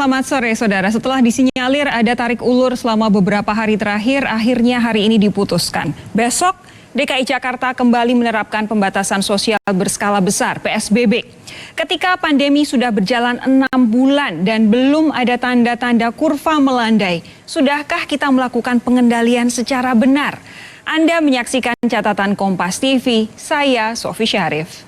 selamat sore saudara. Setelah disinyalir ada tarik ulur selama beberapa hari terakhir, akhirnya hari ini diputuskan. Besok DKI Jakarta kembali menerapkan pembatasan sosial berskala besar (PSBB). Ketika pandemi sudah berjalan 6 bulan dan belum ada tanda-tanda kurva melandai, sudahkah kita melakukan pengendalian secara benar? Anda menyaksikan catatan Kompas TV, saya Sofi Syarif.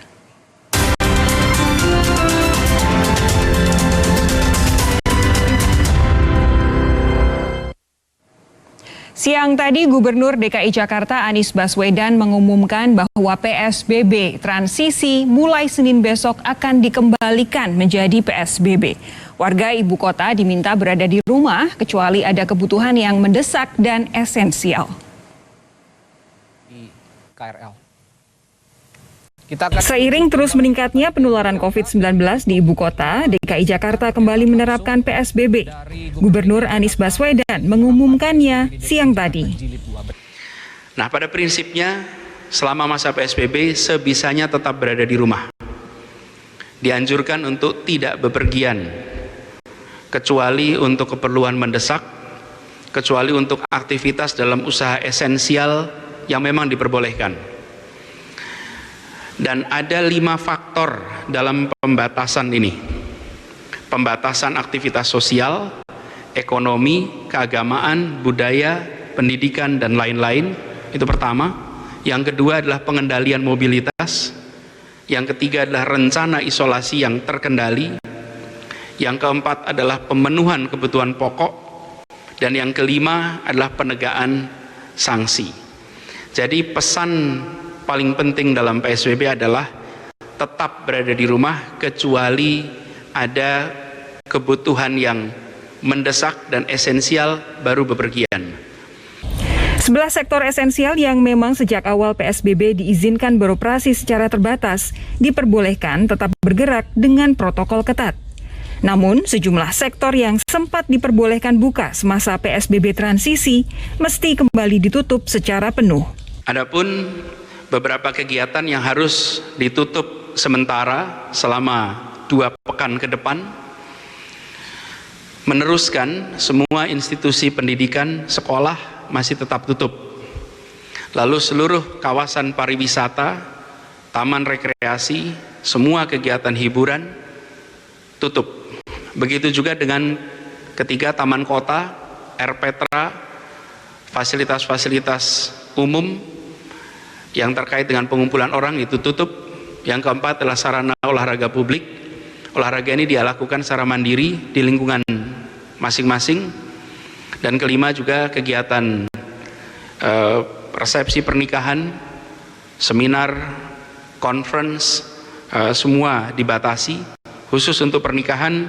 Siang tadi, Gubernur DKI Jakarta Anies Baswedan mengumumkan bahwa PSBB transisi mulai Senin besok akan dikembalikan menjadi PSBB. Warga ibu kota diminta berada di rumah kecuali ada kebutuhan yang mendesak dan esensial. KRL. Seiring terus meningkatnya penularan COVID-19 di ibu kota, DKI Jakarta kembali menerapkan PSBB. Gubernur Anies Baswedan mengumumkannya siang tadi. Nah, pada prinsipnya selama masa PSBB sebisanya tetap berada di rumah. Dianjurkan untuk tidak bepergian, kecuali untuk keperluan mendesak, kecuali untuk aktivitas dalam usaha esensial yang memang diperbolehkan. Dan ada 5 faktor dalam pembatasan ini. Pembatasan aktivitas sosial, ekonomi, keagamaan, budaya, pendidikan, dan lain-lain. Itu pertama. Yang kedua adalah pengendalian mobilitas. Yang ketiga adalah rencana isolasi yang terkendali. Yang keempat adalah pemenuhan kebutuhan pokok. Dan yang kelima adalah penegakan sanksi. Jadi pesan paling penting dalam PSBB adalah tetap berada di rumah kecuali ada kebutuhan yang mendesak dan esensial baru bepergian. 11 sektor esensial yang memang sejak awal PSBB diizinkan beroperasi secara terbatas diperbolehkan tetap bergerak dengan protokol ketat. Namun sejumlah sektor yang sempat diperbolehkan buka semasa PSBB transisi mesti kembali ditutup secara penuh. Adapun beberapa kegiatan yang harus ditutup sementara selama 2 pekan ke depan, meneruskan semua institusi pendidikan, sekolah masih tetap tutup. Lalu seluruh kawasan pariwisata, taman rekreasi, semua kegiatan hiburan tutup. Begitu juga dengan ketiga taman kota, RPTRA, fasilitas-fasilitas umum yang terkait dengan pengumpulan orang itu tutup. Yang keempat adalah sarana olahraga publik. Olahraga ini dia lakukan secara mandiri di lingkungan masing-masing. Dan kelima juga kegiatan resepsi pernikahan, seminar, conference, semua dibatasi. Khusus untuk pernikahan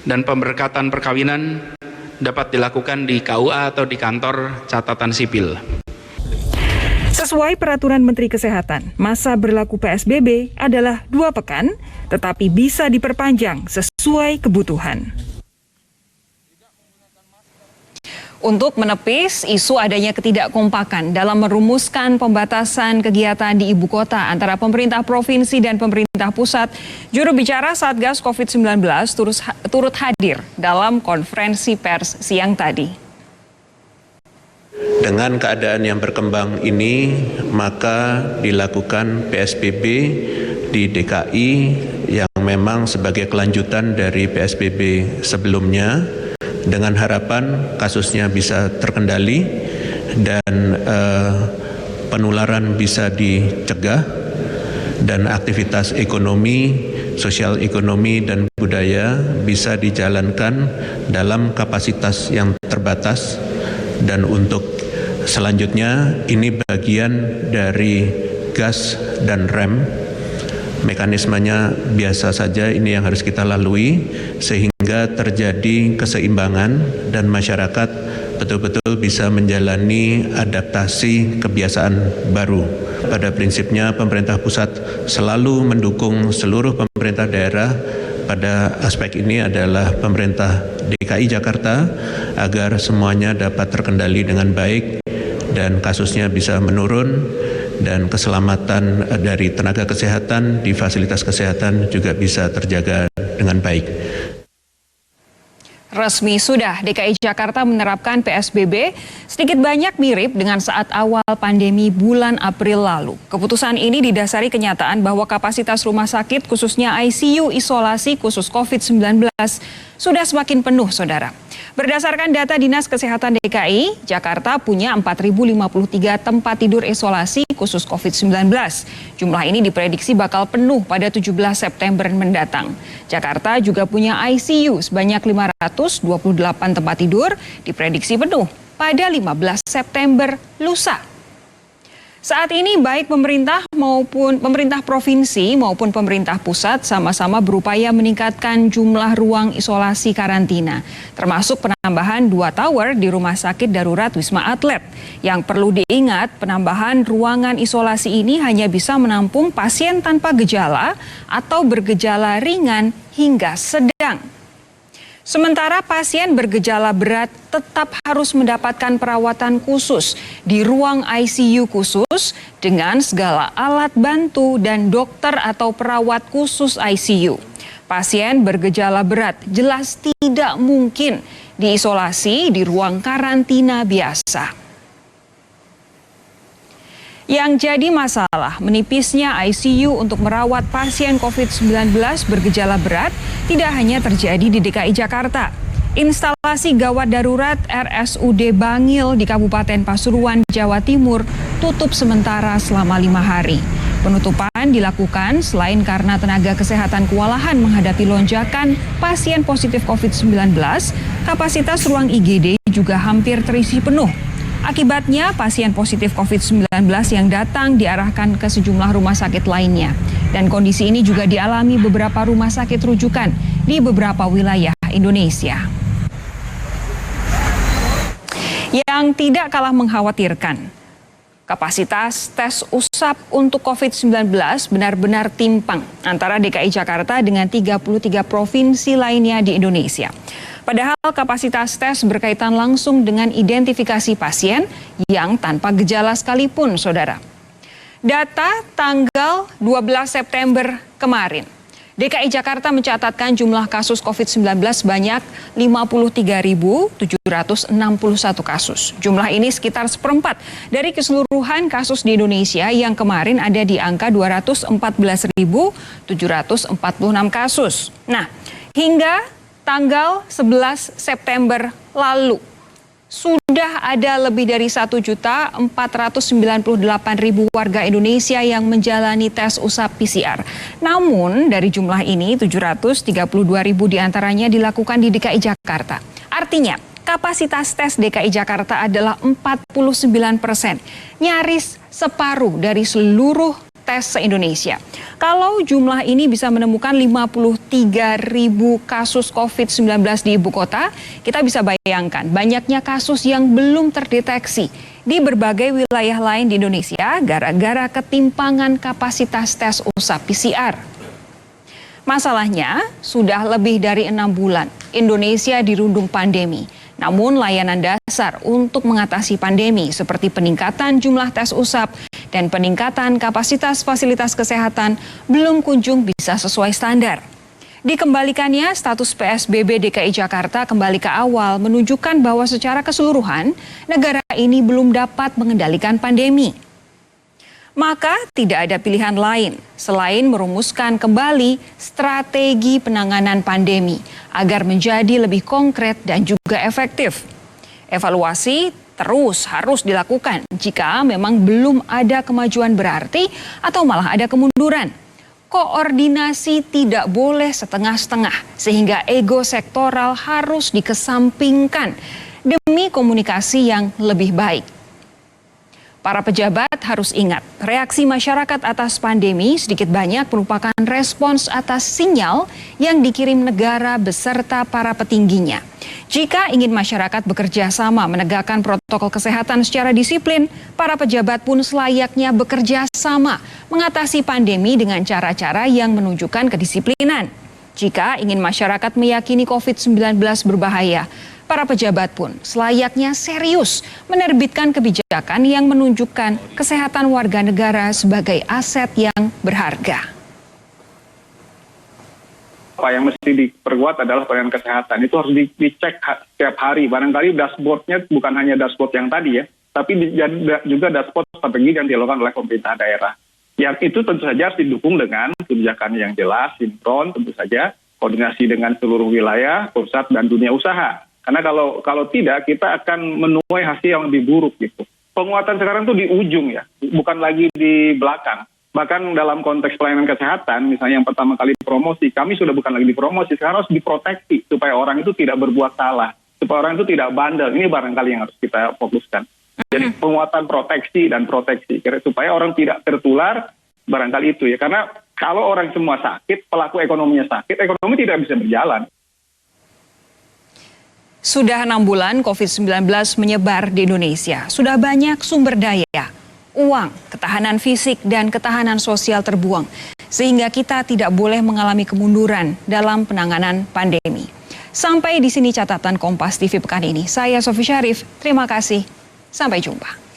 dan pemberkatan perkawinan dapat dilakukan di KUA atau di kantor catatan sipil. Sesuai peraturan Menteri Kesehatan, masa berlaku PSBB adalah 2 pekan, tetapi bisa diperpanjang sesuai kebutuhan. Untuk menepis isu adanya ketidakkompakan dalam merumuskan pembatasan kegiatan di ibu kota antara pemerintah provinsi dan pemerintah pusat, juru bicara Satgas COVID-19 turut hadir dalam konferensi pers siang tadi. Dengan keadaan yang berkembang ini, maka dilakukan PSBB di DKI yang memang sebagai kelanjutan dari PSBB sebelumnya, dengan harapan kasusnya bisa terkendali dan penularan bisa dicegah dan aktivitas ekonomi, sosial ekonomi dan budaya bisa dijalankan dalam kapasitas yang terbatas. Dan untuk selanjutnya ini bagian dari gas dan rem. Mekanismenya biasa saja, ini yang harus kita lalui sehingga terjadi keseimbangan dan masyarakat betul-betul bisa menjalani adaptasi kebiasaan baru. Pada prinsipnya pemerintah pusat selalu mendukung seluruh pemerintah daerah. Pada aspek ini adalah pemerintah DKI Jakarta agar semuanya dapat terkendali dengan baik dan kasusnya bisa menurun dan keselamatan dari tenaga kesehatan di fasilitas kesehatan juga bisa terjaga dengan baik. Resmi sudah DKI Jakarta menerapkan PSBB sedikit banyak mirip dengan saat awal pandemi bulan April lalu. Keputusan ini didasari kenyataan bahwa kapasitas rumah sakit khususnya ICU isolasi khusus COVID-19 sudah semakin penuh, Saudara. Berdasarkan data Dinas Kesehatan DKI, Jakarta punya 4.053 tempat tidur isolasi khusus COVID-19. Jumlah ini diprediksi bakal penuh pada 17 September mendatang. Jakarta juga punya ICU sebanyak 528 tempat tidur, diprediksi penuh pada 15 September lusa. Saat ini baik pemerintah provinsi maupun pemerintah pusat sama-sama berupaya meningkatkan jumlah ruang isolasi karantina, termasuk penambahan 2 tower di Rumah Sakit Darurat Wisma Atlet. Yang perlu diingat, penambahan ruangan isolasi ini hanya bisa menampung pasien tanpa gejala atau bergejala ringan hingga sedang. Sementara pasien bergejala berat tetap harus mendapatkan perawatan khusus di ruang ICU khusus dengan segala alat bantu dan dokter atau perawat khusus ICU. Pasien bergejala berat jelas tidak mungkin diisolasi di ruang karantina biasa. Yang jadi masalah menipisnya ICU untuk merawat pasien COVID-19 bergejala berat tidak hanya terjadi di DKI Jakarta. Instalasi gawat darurat RSUD Bangil di Kabupaten Pasuruan, Jawa Timur tutup sementara selama 5 hari. Penutupan dilakukan selain karena tenaga kesehatan kewalahan menghadapi lonjakan pasien positif COVID-19, kapasitas ruang IGD juga hampir terisi penuh. Akibatnya, pasien positif COVID-19 yang datang diarahkan ke sejumlah rumah sakit lainnya. Dan kondisi ini juga dialami beberapa rumah sakit rujukan di beberapa wilayah Indonesia. Yang tidak kalah mengkhawatirkan, kapasitas tes usap untuk COVID-19 benar-benar timpang antara DKI Jakarta dengan 33 provinsi lainnya di Indonesia. Padahal kapasitas tes berkaitan langsung dengan identifikasi pasien yang tanpa gejala sekalipun, Saudara. Data tanggal 12 September kemarin, DKI Jakarta mencatatkan jumlah kasus COVID-19 sebanyak 53.761 kasus. Jumlah ini sekitar seperempat dari keseluruhan kasus di Indonesia yang kemarin ada di angka 214.746 kasus. Nah, hingga tanggal 11 September lalu, sudah ada lebih dari 1.498.000 warga Indonesia yang menjalani tes usap PCR. Namun dari jumlah ini 732.000 diantaranya dilakukan di DKI Jakarta. Artinya kapasitas tes DKI Jakarta adalah 49%, nyaris separuh dari seluruh tes se-Indonesia. Kalau jumlah ini bisa menemukan 53.000 kasus COVID-19 di ibu kota, kita bisa bayangkan banyaknya kasus yang belum terdeteksi di berbagai wilayah lain di Indonesia gara-gara ketimpangan kapasitas tes usap PCR. Masalahnya, sudah lebih dari 6 bulan Indonesia dirundung pandemi. Namun layanan dasar untuk mengatasi pandemi seperti peningkatan jumlah tes usap dan peningkatan kapasitas fasilitas kesehatan belum kunjung bisa sesuai standar. Dikembalikannya status PSBB DKI Jakarta kembali ke awal menunjukkan bahwa secara keseluruhan negara ini belum dapat mengendalikan pandemi. Maka tidak ada pilihan lain selain merumuskan kembali strategi penanganan pandemi agar menjadi lebih konkret dan juga efektif. Evaluasi terus harus dilakukan jika memang belum ada kemajuan berarti atau malah ada kemunduran. Koordinasi tidak boleh setengah-setengah sehingga ego sektoral harus dikesampingkan demi komunikasi yang lebih baik. Para pejabat harus ingat, reaksi masyarakat atas pandemi sedikit banyak merupakan respons atas sinyal yang dikirim negara beserta para petingginya. Jika ingin masyarakat bekerja sama menegakkan protokol kesehatan secara disiplin, para pejabat pun selayaknya bekerja sama mengatasi pandemi dengan cara-cara yang menunjukkan kedisiplinan. Jika ingin masyarakat meyakini COVID-19 berbahaya, para pejabat pun selayaknya serius menerbitkan kebijakan yang menunjukkan kesehatan warga negara sebagai aset yang berharga. apa yang mesti diperkuat adalah pelayanan kesehatan. Itu harus dicek setiap hari. Barangkali dashboardnya bukan hanya dashboard yang tadi ya, tapi juga dashboard strategi yang dilakukan oleh pemerintah daerah. Yang itu tentu saja harus didukung dengan kebijakan yang jelas, sinkron, tentu saja koordinasi dengan seluruh wilayah, pusat dan dunia usaha. Karena kalau tidak, kita akan menuai hasil yang lebih buruk gitu. Penguatan sekarang tuh di ujung ya, bukan lagi di belakang. Bahkan dalam konteks pelayanan kesehatan, misalnya yang pertama kali promosi, kami sudah bukan lagi dipromosi, sekarang harus diproteksi supaya orang itu tidak berbuat salah, supaya orang itu tidak bandel. Ini barangkali yang harus kita fokuskan. Jadi penguatan proteksi dan proteksi, supaya orang tidak tertular, barangkali itu ya. Karena kalau orang semua sakit, pelaku ekonominya sakit, ekonomi tidak bisa berjalan. Sudah 6 bulan COVID-19 menyebar di Indonesia. Sudah banyak sumber daya, uang, ketahanan fisik, dan ketahanan sosial terbuang. Sehingga kita tidak boleh mengalami kemunduran dalam penanganan pandemi. Sampai di sini catatan Kompas TV pekan ini. Saya Sofi Syarif, terima kasih. Sampai jumpa.